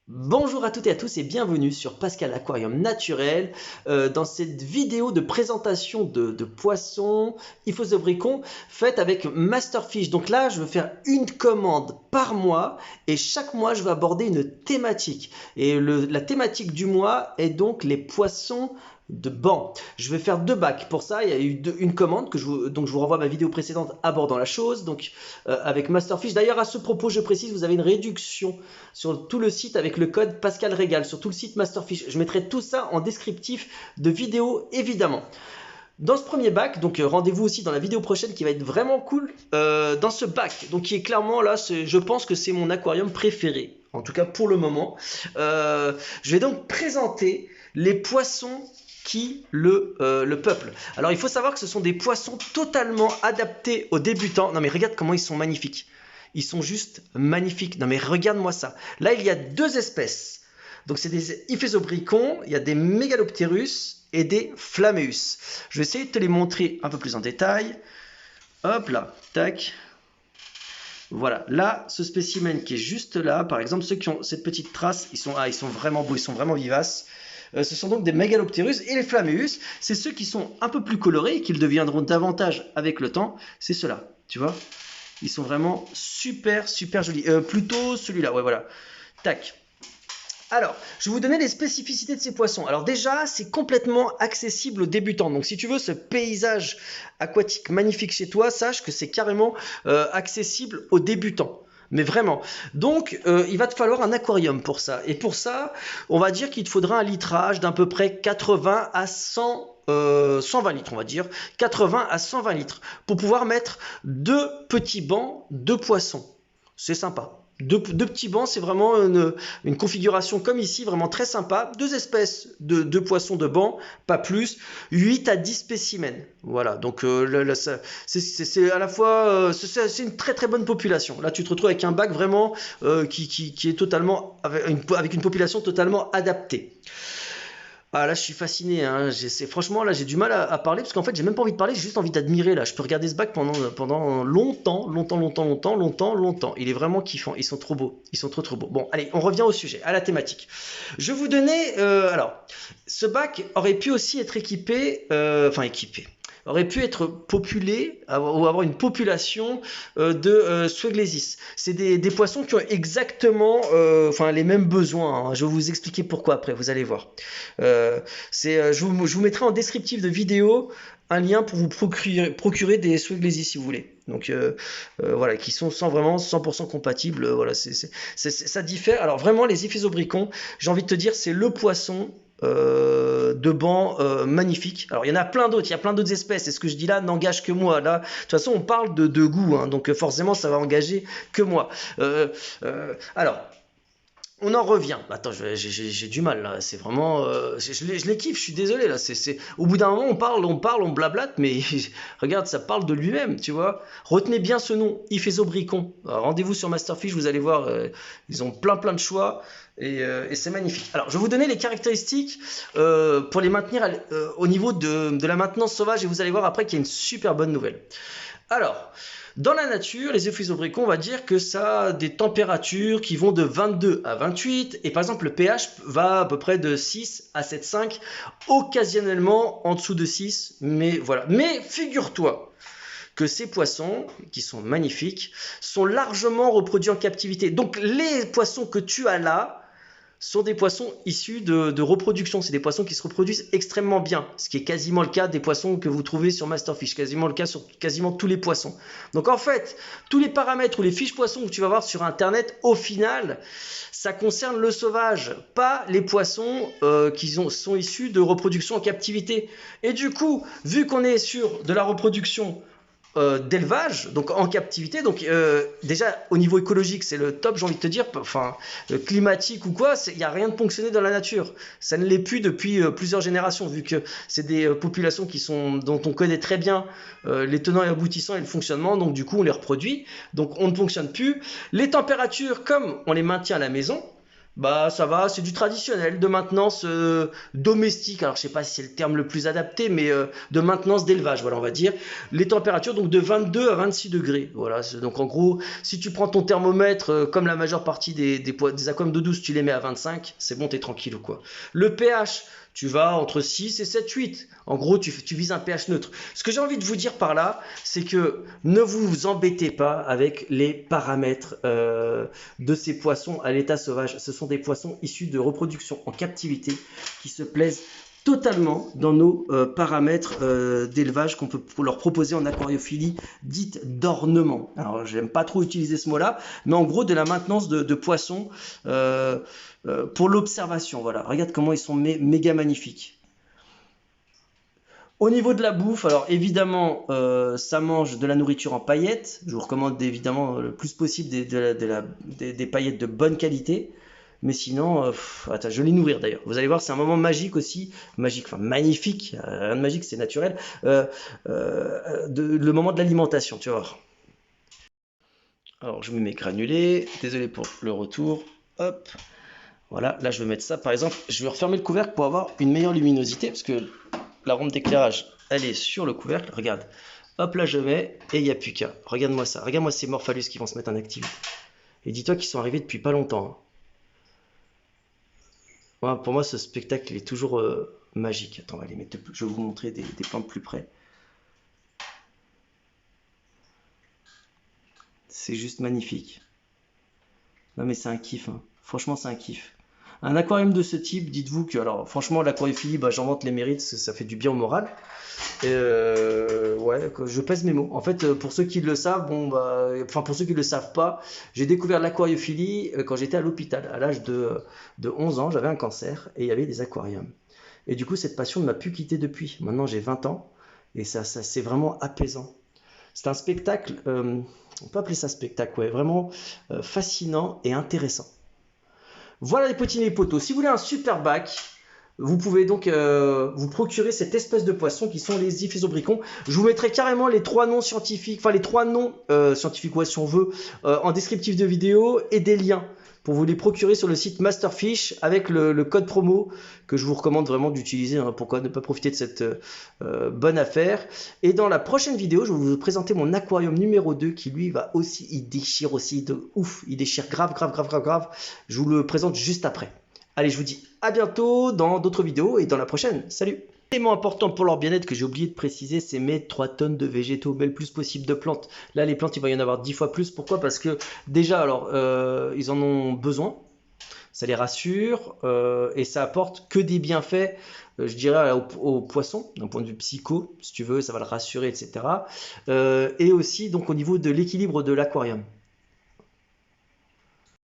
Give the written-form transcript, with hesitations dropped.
Bonjour à toutes et à tous et bienvenue sur Pascal Aquarium Naturel dans cette vidéo de présentation de poissons Iphosobricon faite avec Masterfish. Donc là je vais faire une commande par mois et chaque mois je vais aborder une thématique et la thématique du mois est donc les poissons de banc. Je vais faire deux bacs. Pour ça, il y a eu une commande donc je vous renvoie à ma vidéo précédente abordant la chose. Donc avec Masterfish. D'ailleurs, à ce propos, je précise, vous avez une réduction sur tout le site avec le code Pascal Régal sur tout le site Masterfish. Je mettrai tout ça en descriptif de vidéo évidemment. Dans ce premier bac, donc rendez-vous aussi dans la vidéo prochaine qui va être vraiment cool. Dans ce bac, donc qui est clairement là, je pense que c'est mon aquarium préféré, en tout cas pour le moment. Je vais donc présenter les poissons qui le peuple. Alors il faut savoir que ce sont des poissons totalement adaptés aux débutants. Non mais regarde comment ils sont magnifiques. Ils sont juste magnifiques. Non mais regarde-moi ça. Là il y a deux espèces. Donc c'est des Iphosobricons, il y a des Mégaloptérus et des Flammeus. Je vais essayer de te les montrer un peu plus en détail. Hop là, tac. Voilà, là, ce spécimen qui est juste là, par exemple, ceux qui ont cette petite trace, ils sont vraiment beaux, ils sont vraiment vivaces. Ce sont donc des Mégaloptérus et les Flammeus, c'est ceux qui sont un peu plus colorés et qui le deviendront davantage avec le temps. C'est ceux-là, tu vois. Ils sont vraiment super, super jolis. Plutôt celui-là, ouais, voilà. Tac. Alors, je vais vous donner les spécificités de ces poissons. Alors déjà, c'est complètement accessible aux débutants. Donc si tu veux ce paysage aquatique magnifique chez toi, sache que c'est carrément accessible aux débutants. Mais vraiment. Donc, il va te falloir un aquarium pour ça. Et pour ça, on va dire qu'il te faudra un litrage d'à peu près 80 à 120 litres, on va dire. 80 à 120 litres. Pour pouvoir mettre deux petits bancs de poissons. C'est sympa. Deux petits bancs, c'est vraiment une configuration comme ici, vraiment très sympa. Deux espèces de poissons de banc, pas plus. 8 à 10 spécimens. Voilà, donc c'est à la fois c'est une très très bonne population. Là, tu te retrouves avec un bac vraiment qui est totalement avec une population totalement adaptée. Ah là je suis fasciné, hein. Franchement là j'ai du mal à parler parce qu'en fait j'ai même pas envie de parler, j'ai juste envie d'admirer là. Je peux regarder ce bac pendant longtemps, longtemps. Il est vraiment kiffant, ils sont trop beaux, ils sont trop beaux. Bon allez, on revient au sujet, à la thématique. Je vais vous donner, alors, ce bac aurait pu aussi être équipé, aurait pu être populé ou avoir une population de Sweglesis. C'est des poissons qui ont exactement les mêmes besoins, hein. Je vais vous expliquer pourquoi après, vous allez voir. Je vous mettrai en descriptif de vidéo un lien pour vous procurer des Sweglesis si vous voulez. Donc voilà, qui sont vraiment 100% compatibles. Voilà, ça diffère. Alors vraiment, les Iphosobricons, j'ai envie de te dire, c'est le poisson de banc magnifique. Alors il y en a plein d'autres, il y a plein d'autres espèces, et ce que je dis là n'engage que moi. Là, de toute façon, on parle de goût, hein, donc forcément ça va engager que moi. Alors, on en revient. Attends, j'ai du mal là. C'est vraiment, je les kiffe. Je suis désolé là. Au bout d'un moment, on blablate, mais regarde, ça parle de lui-même, tu vois. Retenez bien ce nom, Iphosobricon. Rendez-vous sur Masterfish, vous allez voir, ils ont plein de choix et c'est magnifique. Alors, je vais vous donner les caractéristiques pour les maintenir au niveau de la maintenance sauvage et vous allez voir après qu'il y a une super bonne nouvelle. Alors, dans la nature, les Iphosobricons, on va dire que ça a des températures qui vont de 22 à 28, et par exemple le pH va à peu près de 6 à 7,5, occasionnellement en dessous de 6, mais voilà. Mais figure-toi que ces poissons, qui sont magnifiques, sont largement reproduits en captivité. Donc les poissons que tu as là sont des poissons issus de reproduction. C'est des poissons qui se reproduisent extrêmement bien, ce qui est quasiment le cas des poissons que vous trouvez sur Masterfish, quasiment le cas sur quasiment tous les poissons. Donc en fait, tous les paramètres ou les fiches poissons que tu vas voir sur Internet, au final, ça concerne le sauvage, pas les poissons sont issus de reproduction en captivité. Et du coup, vu qu'on est sur de la reproduction d'élevage, donc en captivité, donc déjà au niveau écologique c'est le top, j'ai envie de te dire, enfin climatique ou quoi, il n'y a rien de ponctionné dans la nature, ça ne l'est plus depuis plusieurs générations, vu que c'est des populations dont on connaît très bien les tenants et aboutissants et le fonctionnement, donc du coup on les reproduit, donc on ne fonctionne plus. Les températures, comme on les maintient à la maison, Bah ça va, c'est du traditionnel, de maintenance domestique. Alors je sais pas si c'est le terme le plus adapté, mais de maintenance d'élevage, voilà on va dire. Les températures donc de 22 à 26 degrés. Voilà, donc en gros, si tu prends ton thermomètre, comme la majeure partie des aquariums d'eau douce, tu les mets à 25, c'est bon, t'es tranquille ou quoi. Le pH, tu vas entre 6 et 7, 8. En gros, tu vises un pH neutre. Ce que j'ai envie de vous dire par là, c'est que ne vous embêtez pas avec les paramètres de ces poissons à l'état sauvage. Ce sont des poissons issus de reproduction en captivité qui se plaisent totalement dans nos paramètres d'élevage qu'on peut leur proposer en aquariophilie dite d'ornement. Alors, j'aime pas trop utiliser ce mot-là, mais en gros, de la maintenance de poissons pour l'observation. Voilà, regarde comment ils sont méga magnifiques. Au niveau de la bouffe, alors évidemment, ça mange de la nourriture en paillettes. Je vous recommande évidemment le plus possible des paillettes de bonne qualité. Mais sinon, attends, je vais les nourrir d'ailleurs. Vous allez voir, c'est un moment magique aussi. Magique, enfin magnifique. Rien de magique, c'est naturel. Le moment de l'alimentation, tu vas voir. Alors, je me mets granulé. Désolé pour le retour. Hop. Voilà, là je vais mettre ça. Par exemple, je vais refermer le couvercle pour avoir une meilleure luminosité. Parce que la rampe d'éclairage, elle est sur le couvercle. Regarde. Hop, là je mets et il n'y a plus qu'à. Regarde-moi ça. Regarde-moi ces morphalus qui vont se mettre en activité. Et dis-toi qu'ils sont arrivés depuis pas longtemps. Ouais, pour moi, ce spectacle est toujours magique. Attends, on va les mettre je vais vous montrer des plans de plus près. C'est juste magnifique. Non, mais c'est un kiff, hein. Franchement, c'est un kiff. Un aquarium de ce type, dites-vous que, alors, franchement, l'aquariophilie, bah, j'en vante les mérites, ça fait du bien au moral. Et ouais, je pèse mes mots. En fait, pour ceux qui le savent, bon, bah, enfin, pour ceux qui le savent pas, j'ai découvert l'aquariophilie quand j'étais à l'hôpital. À l'âge de 11 ans, j'avais un cancer et il y avait des aquariums. Et du coup, cette passion ne m'a plus quitté depuis. Maintenant, j'ai 20 ans et ça c'est vraiment apaisant. C'est un spectacle, on peut appeler ça spectacle, ouais, vraiment fascinant et intéressant. Voilà les petits et les potos. Si vous voulez un super bac, vous pouvez donc vous procurer cette espèce de poisson qui sont les Iphisobricons. Je vous mettrai carrément les trois noms scientifiques, enfin les trois noms scientifiques, ouais, si on veut, en descriptif de vidéo et des liens pour vous les procurer sur le site Masterfish avec le code promo que je vous recommande vraiment d'utiliser. Hein, pourquoi ne pas profiter de cette bonne affaire. Et dans la prochaine vidéo, je vais vous présenter mon aquarium numéro 2 qui lui va aussi, il déchire aussi de ouf. Il déchire grave, grave, grave, grave, grave. Je vous le présente juste après. Allez, je vous dis à bientôt dans d'autres vidéos et dans la prochaine. Salut! L'élément important pour leur bien-être que j'ai oublié de préciser, c'est mes 3 tonnes de végétaux, mais le plus possible de plantes. Là, les plantes, il va y en avoir 10 fois plus. Pourquoi? Parce que déjà, alors, ils en ont besoin. Ça les rassure et ça apporte que des bienfaits, je dirais, au poisson, d'un point de vue psycho, si tu veux, ça va le rassurer, etc. Et aussi, donc, au niveau de l'équilibre de l'aquarium.